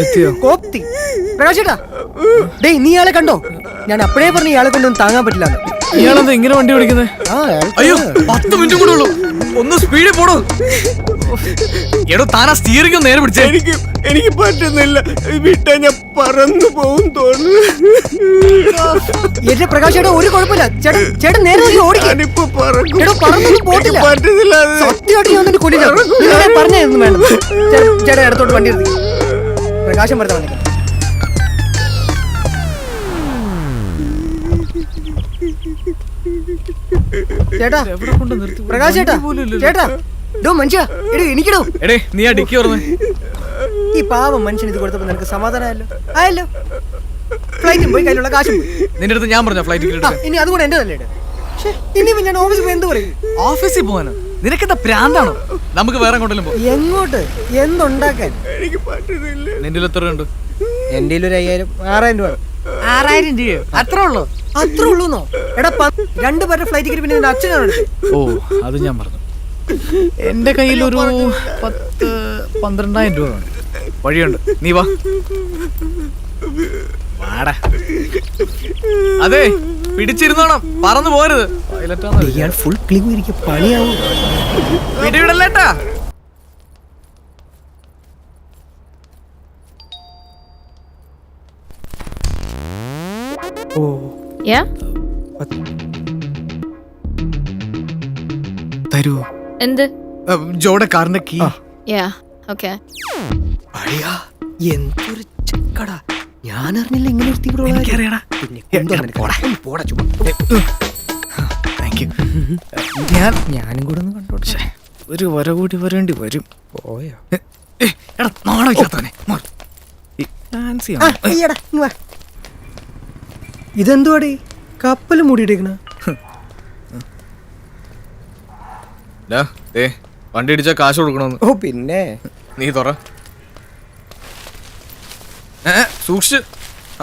എത്തിയോ? കോപ്തി പ്രകാശേട്ടാ, ഡേയ് നീ ഇയാളെ കണ്ടോ? ഞാൻ അപ്പഴേ പറഞ്ഞു ഇയാളെ കൊണ്ടൊന്നും താങ്ങാൻ പറ്റില്ല. ഇയാളെന്താ ഇങ്ങനെ വണ്ടി ഓടിക്കുന്നത്? അയ്യോ 10 മിനിറ്റ് കൂടെ ഉള്ളൂ, ഒന്ന് സ്പീഡിൽ പോടോ. എടോ താനാ സ്റ്റിയറിംഗ് നേരെ പിടിച്ചേ. എനിക്ക് പറ്റുന്നില്ല, വിട്ടാ ഞാൻ പറന്നു പോകും തോന്നുന്നു. എന്റെ പ്രകാശേട്ടാ ഒരു കുഴപ്പമില്ല, ചേട്ടൻ നേരെ ഓടിക്കാൻ പോട്ടില്ല. പറ്റുന്നില്ല, സത്യമായിട്ട് ഞാൻ ഒന്നിട്ട് കൊല്ലില്ല. പറഞ്ഞൊന്നും വേണം. ചേട്ടാ ഇടത്തോട്ട് വണ്ടി എടുത്തി പ്രകാശം വരുത്താൻ വണ്ടി. ചേട്ടാ പ്രകാശ് ചേട്ടാ, ചേട്ടാ ഡോ മനുഷ്യ എനിക്കിടോ. എടേ നീ ആ ഡിക്കി ഓർമ്മ. ഈ പാവം മനുഷ്യൻ ഇത് കൊടുത്തപ്പോ നിനക്ക് സമാധാനമായല്ലോ. ആയല്ലോ, ഫ്ലൈറ്റും പോയി, കയ്യിലുള്ള കാശും പോയി. നിന്റെ അടുത്ത് ഞാൻ പറഞ്ഞ ഫ്ലൈറ്റ് ഇനി അതുകൂടെ എന്റെ തന്നെ ഇട്. ഇനി ഞാൻ ഓഫീസിൽ പോയി എന്ത് പറയും? ഓഫീസിൽ പോകാനോ? നിനക്കെന്താ പ്രാന്താണോ? നമുക്ക് വേറെ എങ്ങോട്ടെങ്കിലും പോ. എങ്ങോട്ട്? എന്തുണ്ടാക്കാൻ? എനിക്ക് പറ്റുന്നില്ല. നിന്റെ എത്ര ഉണ്ട്? എന്റെ ഒരു 5000 6000 രൂപ. 6000 രൂപയോ? അത്ര ഉള്ളൂ? അത്ര ഉള്ളൂന്നോ? എടാ 2 പേരുടെ ഫ്ലൈറ്റ് ടിക്കറ്റ് പിന്നെ നിന്റെ അച്ഛനാണ് എടുത്തത്. ഓ അത് ഞാൻ പറഞ്ഞു. എന്റെ കയ്യിൽ ഒരു 10-12,000 രൂപ ഉണ്ട്. വഴിയുണ്ട്, നീ വാ. വാടാ. അതെ പിടിച്ചിരുന്നോണം, പറന്നു പോരുത്. ഇയാൾ ഫുൾ ക്ലീൻ ഇരിക്കും, പണിയാവും. പിടിവിടല്ലേട്ടാ. ഓ Yeah? തരൂ. എന്ത്? ജോടെ കാറിന്റെ കീ. Yeah, okay. അളിയാ എന്തൊരു ചെക്കടാ, ഞാൻ അറിഞ്ഞില്ല ഇങ്ങനെ ഒരു തീവ്ര. എനിക്കറിയടാ. ഞാനും കൂടെ ഒന്ന് കണ്ടോട്ടെ. ഒരു വര കൂടി വരേണ്ടി വരും. പോയോ? ഇതെന്തുവാടി കപ്പൽ മൂടിയിട്ടേക്കണ? വണ്ടി ഇടിച്ചാ കാശ് കൊടുക്കണമെന്ന്. ഓ പിന്നെ നീ തുറ. സൂക്ഷിച്ച്,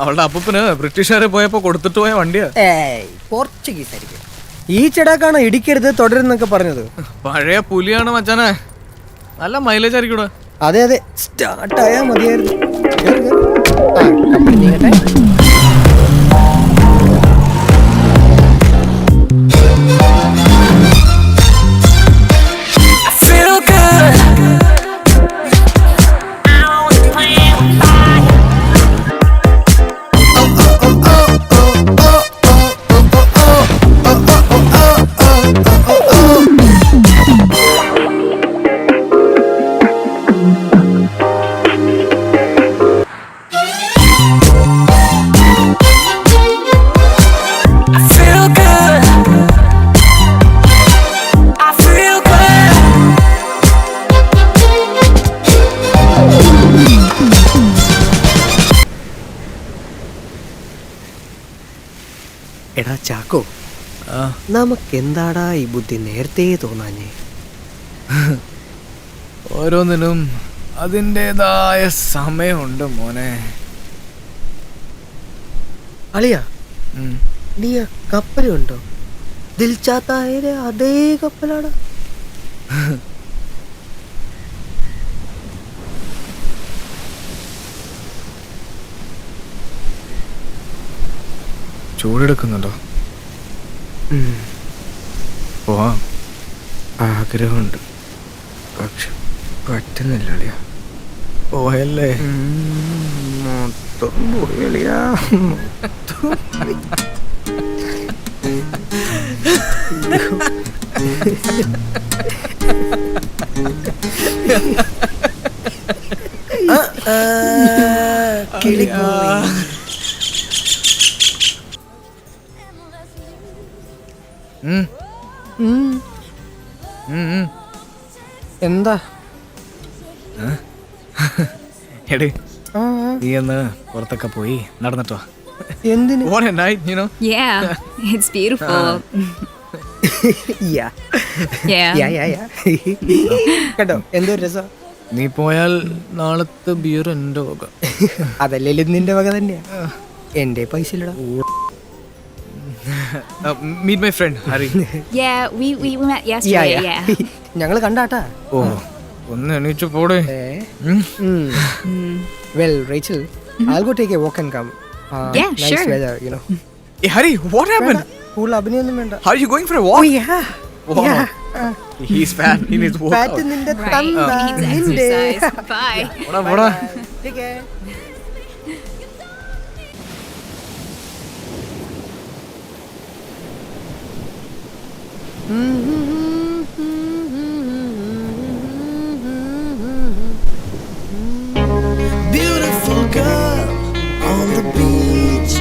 അവളുടെ അപ്പൂപ്പന് ബ്രിട്ടീഷുകാരെ പോയപ്പോ കൊടുത്തിട്ട് പോയ വണ്ടിയാ. പോർച്ചുഗീസ് ആയിരിക്കും. ഈ ചെടാക്കാണോ ഇടിക്കരുത് തുടരുന്നൊക്കെ പറഞ്ഞത്? പഴയ പുലിയാണ് മച്ചാനെ, നല്ല മൈലേജ് ആയിരിക്കൂടാ. അതെ അതെ, സ്റ്റാർട്ടായാ മതിയായിരുന്നു. നീങ്ങട്ടെ. എടാ ചാക്കോ, നമുക്കെന്താടാ ഈ ബുദ്ധി നേരത്തെ തോന്നാഞ്ഞേ? ഓരോന്നിനും അതിൻ്റെതായ സമയമുണ്ട് മോനെ. അളിയാ നീ ആ കപ്പലുണ്ടോ? ദിൽചാത്തായ അതേ കപ്പലാടാ. ചൂടെടുക്കുന്നുണ്ടോ? പോവാം. ആഗ്രഹമുണ്ട്, പക്ഷെ പറ്റുന്നില്ല അളിയാ. പോയല്ലേ? മൊത്തം പോയി അളിയാ. എന്താ എടേ നീ എന്ന് പുറത്തൊക്കെ പോയി നടന്നിട്ടോ? എന്തിന്? What a night, you know? Yeah, it's beautiful. Yeah. Yeah. Yeah, yeah, yeah. കേട്ടോ എന്തൊരു രസം. നീ പോയാൽ നാളത്തെ ബിയർ എൻ്റെ വക. അതല്ലേലും നിന്റെ വക തന്നെയാ. എന്റെ പൈസ ഇല്ലടാ. Meet my friend, Hari. Yeah, we met yesterday. Yeah. ഞങ്ങള് കണ്ടാട്ടാ. ഓ ഒന്ന് എണീച്ചു പോടേ. Well, Rachel, I'll go take a walk and come. Yeah, nice sure. weather, you know. Hey, Hari, what happened? കൂടുതൽ അഭിനയൊന്നും വേണ്ട. How are you going for a Oh walk? yeah. Wow. Yeah. He's fat. He needs to work Fat out. നിന്റെ Right. തന്ത He needs നിന്റെ. exercise. Bye. പോടാ. Take care. Beautiful girl on the beach.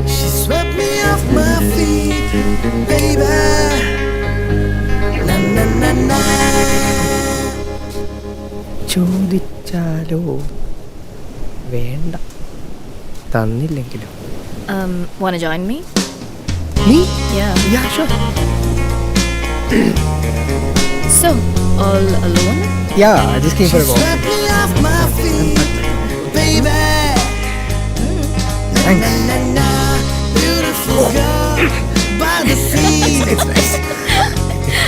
She swept me off my feet, baby. Na na na na. ചോദിച്ചാലോ വേണ്ട തന്നില്ലെങ്കിലും Wanna join me? നീ Yeah. Yeah, sure. So, all alone? Yeah, I just came for a walk. Swept me off my feet, baby. Na Thanks. na na. Beautiful girl by the sea. It's nice.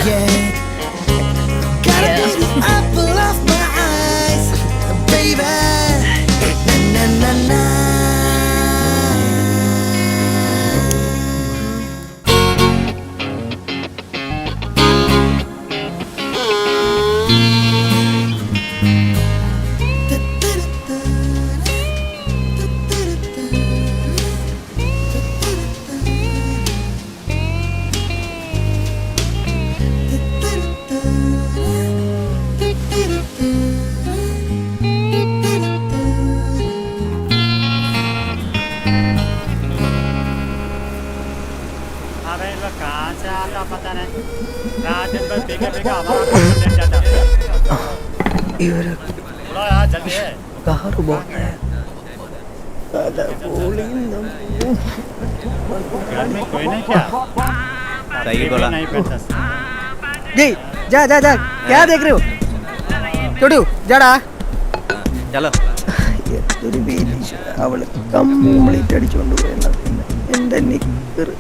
Yeah. Gotta be the apple of my eyes, baby. Na na na na. अबे इन लोग कहाँ से आता पता नहीं रात दिन भर पीके पीके हमारा काम लेट जाता ഇവര് बोलो यार जल्दी है കാറ് പോകുന്നേ घर में कोई नहीं क्या सही बोला। नहीं पहनता ജയ് ജാ ജാ ജാ क्या देख रहे हो ചോടു ജാടാ चलो എന്തൊരു അവള് കംപ്ലീറ്റ് അടിച്ചുകൊണ്ട് പോയി എന്റെ നിക്കറ്